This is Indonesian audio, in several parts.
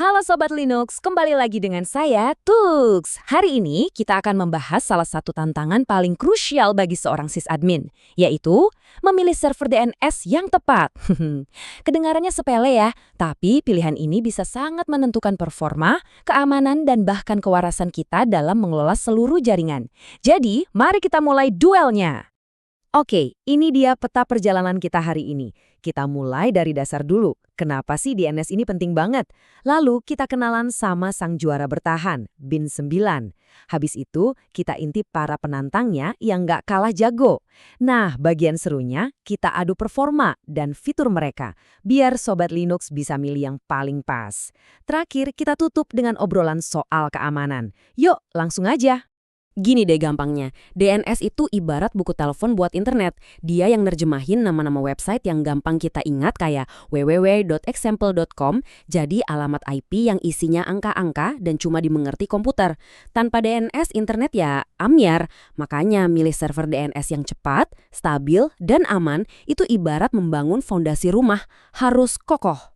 Halo Sobat Linux, kembali lagi dengan saya, Tux. Hari ini kita akan membahas salah satu tantangan paling krusial bagi seorang sysadmin, yaitu memilih server DNS yang tepat. Kedengarannya sepele ya, tapi pilihan ini bisa sangat menentukan performa, keamanan, dan bahkan kewarasan kita dalam mengelola seluruh jaringan. Jadi, mari kita mulai duelnya. Oke, ini dia peta perjalanan kita hari ini. Kita mulai dari dasar dulu. Kenapa sih DNS ini penting banget? Lalu kita kenalan sama sang juara bertahan, Bin 9. Habis itu kita intip para penantangnya yang nggak kalah jago. Nah, bagian serunya kita adu performa dan fitur mereka, biar Sobat Linux bisa milih yang paling pas. Terakhir kita tutup dengan obrolan soal keamanan. Yuk, langsung aja. Gini deh gampangnya, DNS itu ibarat buku telepon buat internet. Dia yang nerjemahin nama-nama website yang gampang kita ingat kayak www.example.com, jadi alamat IP yang isinya angka-angka dan cuma dimengerti komputer. Tanpa DNS, internet ya ambyar. Makanya milih server DNS yang cepat, stabil, dan aman itu ibarat membangun fondasi rumah, harus kokoh.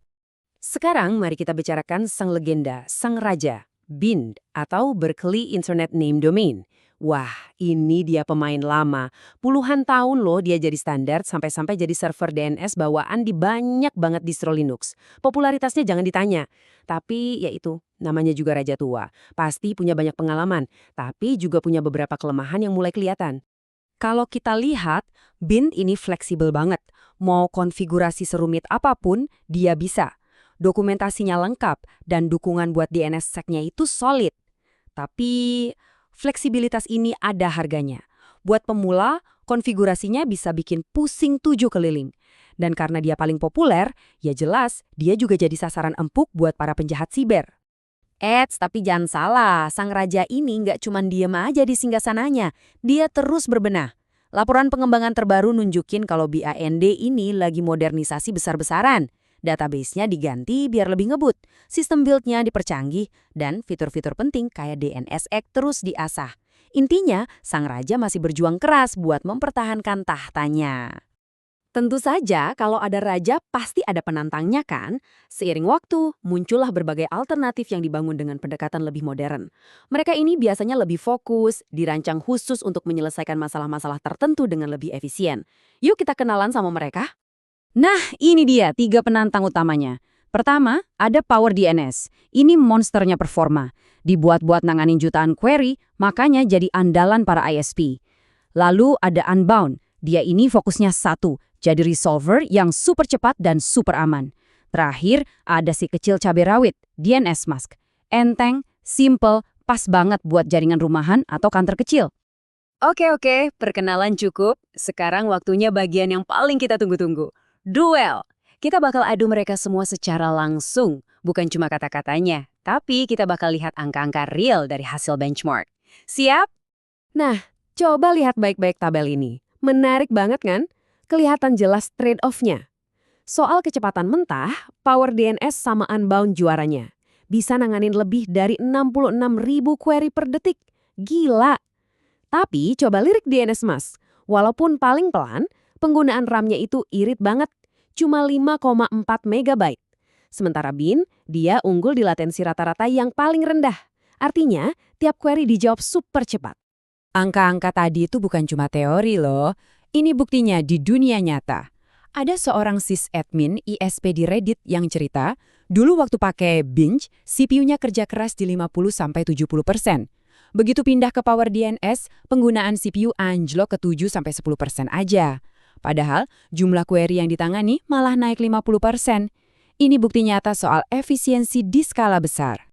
Sekarang mari kita bicarakan sang legenda, sang raja, Bin atau Berkeley Internet Name Domain. Wah, ini dia pemain lama. Puluhan tahun loh dia jadi standar sampai-sampai jadi server DNS bawaan di banyak banget distro Linux. Popularitasnya jangan ditanya. Tapi ya itu, namanya juga raja tua. Pasti punya banyak pengalaman, tapi juga punya beberapa kelemahan yang mulai kelihatan. Kalau kita lihat, Bin ini fleksibel banget. Mau konfigurasi serumit apapun, dia bisa. Dokumentasinya lengkap dan dukungan buat DNSSEC-nya itu solid. Tapi fleksibilitas ini ada harganya. Buat pemula, konfigurasinya bisa bikin pusing 7 keliling. Dan karena dia paling populer, ya jelas dia juga jadi sasaran empuk buat para penjahat siber. Tapi jangan salah, sang raja ini nggak cuma diem aja di singgasananya. Dia terus berbenah. Laporan pengembangan terbaru nunjukin kalau BIND ini lagi modernisasi besar-besaran. Database-nya diganti biar lebih ngebut, sistem build-nya dipercanggih, dan fitur-fitur penting kayak DNSX terus diasah. Intinya, sang raja masih berjuang keras buat mempertahankan tahtanya. Tentu saja, kalau ada raja pasti ada penantangnya kan? Seiring waktu, muncullah berbagai alternatif yang dibangun dengan pendekatan lebih modern. Mereka ini biasanya lebih fokus, dirancang khusus untuk menyelesaikan masalah-masalah tertentu dengan lebih efisien. Yuk kita kenalan sama mereka. Nah, ini dia 3 penantang utamanya. Pertama, ada Power DNS. Ini monsternya performa. Dibuat-buat nanganin jutaan query, makanya jadi andalan para ISP. Lalu ada Unbound. Dia ini fokusnya satu, jadi resolver yang super cepat dan super aman. Terakhir, ada si kecil cabai rawit, DNS Mask. Enteng, simple, pas banget buat jaringan rumahan atau kantor kecil. Oke, perkenalan cukup. Sekarang waktunya bagian yang paling kita tunggu-tunggu. Duel. Kita bakal adu mereka semua secara langsung, bukan cuma kata-katanya, tapi kita bakal lihat angka-angka real dari hasil benchmark. Siap? Nah, coba lihat baik-baik tabel ini. Menarik banget kan? Kelihatan jelas trade-off-nya. Soal kecepatan mentah, Power DNS sama Unbound juaranya. Bisa nanganin lebih dari 66.000 query per detik. Gila! Tapi coba lirik DNS Mask. Walaupun paling pelan, penggunaan RAM-nya itu irit banget, cuma 5,4 MB. Sementara Bin, dia unggul di latensi rata-rata yang paling rendah. Artinya, tiap query dijawab super cepat. Angka-angka tadi itu bukan cuma teori loh, ini buktinya di dunia nyata. Ada seorang sysadmin ISP di Reddit yang cerita, dulu waktu pakai Binge, CPU-nya kerja keras di 50-70%. Begitu pindah ke Power DNS, penggunaan CPU anjlok ke 7-10% aja. Padahal jumlah query yang ditangani malah naik 50%. Ini bukti nyata soal efisiensi di skala besar.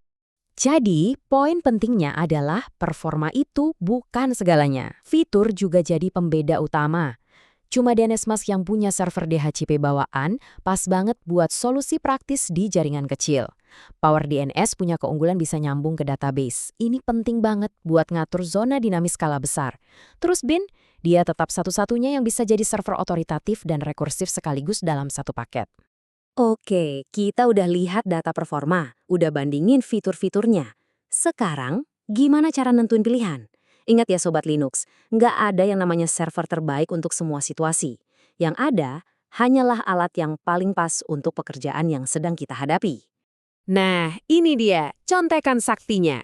Jadi, poin pentingnya adalah performa itu bukan segalanya. Fitur juga jadi pembeda utama. Cuma DNS Mask yang punya server DHCP bawaan pas banget buat solusi praktis di jaringan kecil. Power DNS punya keunggulan bisa nyambung ke database. Ini penting banget buat ngatur zona dinamis skala besar. Terus Bin, dia tetap satu-satunya yang bisa jadi server otoritatif dan rekursif sekaligus dalam satu paket. Oke, kita udah lihat data performa, udah bandingin fitur-fiturnya. Sekarang, gimana cara nentuin pilihan? Ingat ya Sobat Linux, nggak ada yang namanya server terbaik untuk semua situasi. Yang ada, hanyalah alat yang paling pas untuk pekerjaan yang sedang kita hadapi. Nah, ini dia, contekan saktinya.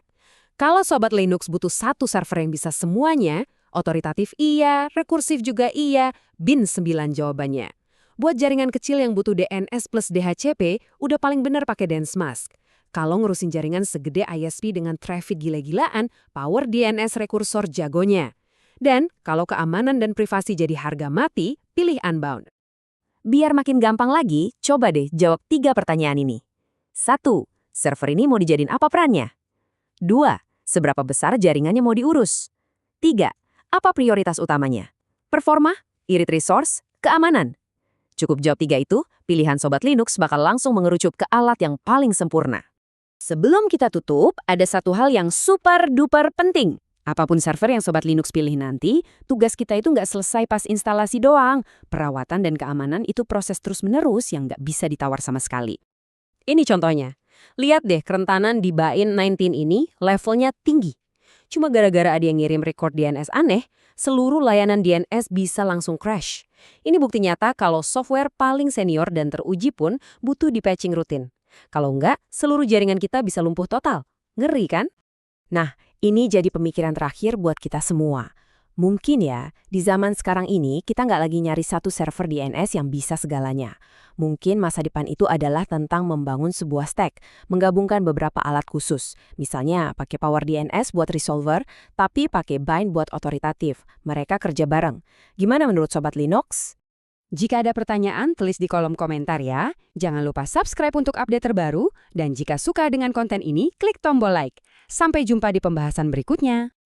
Kalau Sobat Linux butuh satu server yang bisa semuanya, otoritatif iya, rekursif juga iya, bin 9 jawabannya. Buat jaringan kecil yang butuh DNS plus DHCP, udah paling bener pakai Densemask. Kalau ngurusin jaringan segede ISP dengan traffic gila-gilaan, Power DNS rekursor jagonya. Dan kalau keamanan dan privasi jadi harga mati, pilih Unbound. Biar makin gampang lagi, coba deh jawab 3 pertanyaan ini. 1. Server ini mau dijadiin apa perannya? 2. Seberapa besar jaringannya mau diurus? 3. Apa prioritas utamanya? Performa, irit resource, keamanan. Cukup jawab 3 itu, pilihan Sobat Linux bakal langsung mengerucut ke alat yang paling sempurna. Sebelum kita tutup, ada satu hal yang super duper penting. Apapun server yang Sobat Linux pilih nanti, tugas kita itu nggak selesai pas instalasi doang. Perawatan dan keamanan itu proses terus-menerus yang nggak bisa ditawar sama sekali. Ini contohnya. Lihat deh, kerentanan di Bain 19 ini levelnya tinggi. Cuma gara-gara ada yang ngirim record DNS aneh, seluruh layanan DNS bisa langsung crash. Ini bukti nyata kalau software paling senior dan teruji pun butuh di-patching rutin. Kalau enggak, seluruh jaringan kita bisa lumpuh total. Ngeri kan? Nah, ini jadi pemikiran terakhir buat kita semua. Mungkin ya, di zaman sekarang ini kita nggak lagi nyari satu server DNS yang bisa segalanya. Mungkin masa depan itu adalah tentang membangun sebuah stack, menggabungkan beberapa alat khusus. Misalnya pakai Power DNS buat resolver, tapi pakai Bind buat otoritatif. Mereka kerja bareng. Gimana menurut Sobat Linux? Jika ada pertanyaan, tulis di kolom komentar ya. Jangan lupa subscribe untuk update terbaru. Dan jika suka dengan konten ini, klik tombol like. Sampai jumpa di pembahasan berikutnya.